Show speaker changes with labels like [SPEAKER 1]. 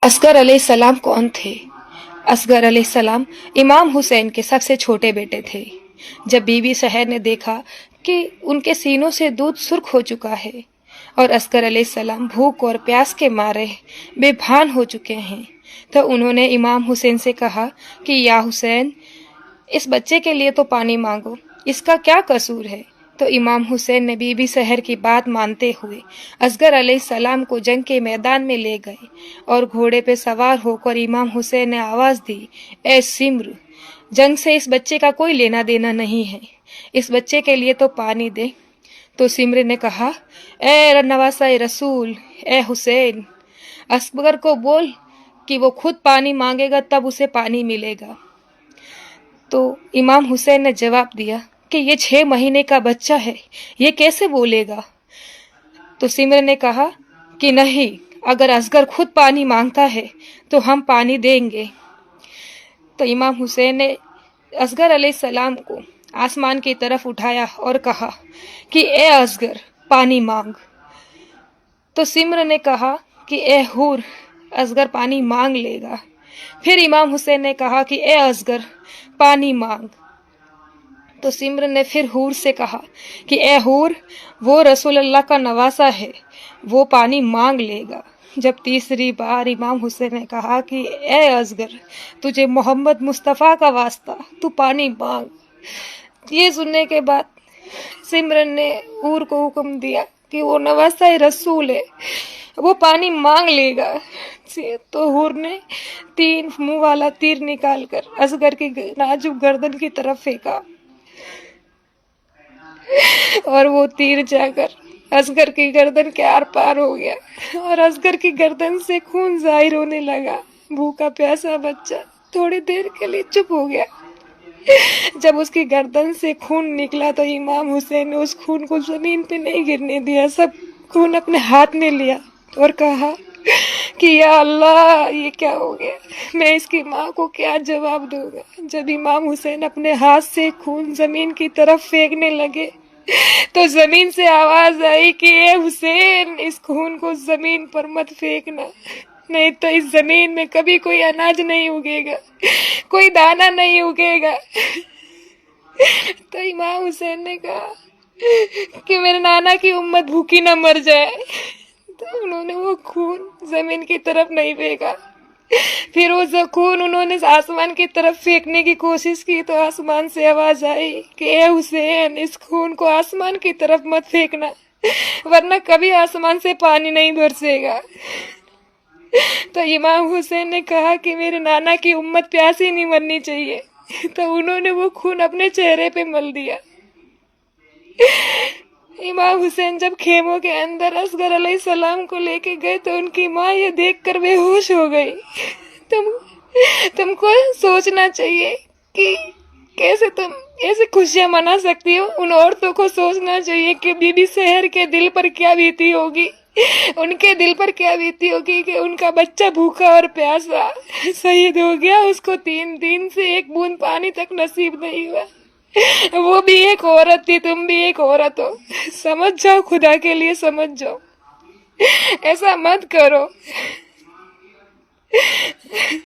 [SPEAKER 1] असगर अलैहिस्सलाम कौन थे? असगर अलैहिस्सलाम इमाम हुसैन के सबसे छोटे बेटे थे। जब बीबी सहर ने देखा कि उनके सीनों से दूध सुर्ख हो चुका है और असगर अलैहिस्सलाम भूख और प्यास के मारे बेभान हो चुके हैं, तो उन्होंने इमाम हुसैन से कहा कि या हुसैन, इस बच्चे के लिए तो पानी मांगो, इसका क्या कसूर है। तो इमाम हुसैन ने बीबी सहर की बात मानते हुए असगर अलैहिस्सलाम को जंग के मैदान में ले गए और घोड़े पे सवार होकर इमाम हुसैन ने आवाज दी, ए सिम्र, जंग से इस बच्चे का कोई लेना देना नहीं है, इस बच्चे के लिए तो पानी दे। तो सिम्र ने कहा, ए नवासा रसूल, ए हुसैन, असगर को बोल कि वो खुद पानी मांगेगा तब उसे पानी मिलेगा। तो इमाम हुसैन ने जवाब दिया कि ये 6 महीने का बच्चा है, ये कैसे बोलेगा। तो सिमर ने कहा कि नहीं, अगर असगर खुद पानी मांगता है तो हम पानी देंगे। तो इमाम हुसैन ने असगर अलैहिस्सलाम को आसमान की तरफ उठाया और कहा कि ए असगर, पानी मांग। तो सिमर ने कहा कि ए हूर, असगर पानी मांग लेगा। फिर इमाम हुसैन ने कहा कि ए असगर, पानी मांग। तो सिमर ने फिर हूर से कहा कि ए हूर, वो रसूलुल्लाह का नवासा है, वो पानी मांग लेगा। जब तीसरी बार इमाम हुसैन ने कहा कि ए असगर, तुझे मोहम्मद मुस्तफ़ा का वास्ता, तू पानी मांग। ये सुनने के बाद सिमरन ने हूर को हुक्म दिया कि वो नवासा रसूल है, वो पानी मांग लेगा। तो हूर ने 3 मुंह वाला तीर निकालकर असगर की नाजुक गर्दन की तरफ फेंका और वो तीर जाकर असगर की गर्दन के आर पार हो गया और असगर की गर्दन से खून जाहिर होने लगा। भूखा प्यासा बच्चा थोड़ी देर के लिए चुप हो गया। जब उसकी गर्दन से खून निकला तो इमाम हुसैन ने उस खून को जमीन पे नहीं गिरने दिया, सब खून अपने हाथ में लिया और कहा कि या अल्लाह, ये क्या हो गया, मैं इसकी माँ को क्या जवाब दूंगा। जब इमाम हुसैन अपने हाथ से खून जमीन की तरफ फेंकने लगे तो जमीन से आवाज आई कि ए हुसैन, इस खून को जमीन पर मत फेंकना, नहीं तो इस जमीन में कभी कोई अनाज नहीं उगेगा, कोई दाना नहीं उगेगा। तो इमाम हुसैन ने कहा कि मेरे नाना की उम्मत भूखी न मर जाए। तो उन्होंने वो खून जमीन की तरफ नहीं फेंका। फिर वो खून उन्होंने आसमान की तरफ फेंकने की कोशिश की तो आसमान से आवाज आई कि ए हुसैन, इस खून को आसमान की तरफ मत फेंकना, वरना कभी आसमान से पानी नहीं बरसेगा। तो इमाम हुसैन ने कहा कि मेरे नाना की उम्मत प्यासी नहीं मरनी चाहिए। तो उन्होंने वो खून अपने चेहरे पे मल दिया। इमाम हुसैन जब खेमों के अंदर असगर अलैहिस्सलाम को लेके गए तो उनकी माँ ये देखकर बेहोश हो गई। तुमको सोचना चाहिए कि कैसे तुम ऐसे खुशियां मना सकती हो। उन औरतों को सोचना चाहिए कि बीबी सहर के दिल पर क्या बीती होगी, उनके दिल पर क्या बीती होगी कि उनका बच्चा भूखा और प्यासा शहीद हो गया, उसको 3 दिन से एक बूंद पानी तक नसीब नहीं हुआ। वो भी एक औरत थी, तुम भी एक औरत हो। समझ जाओ, खुदा के लिए समझ जाओ, ऐसा मत करो।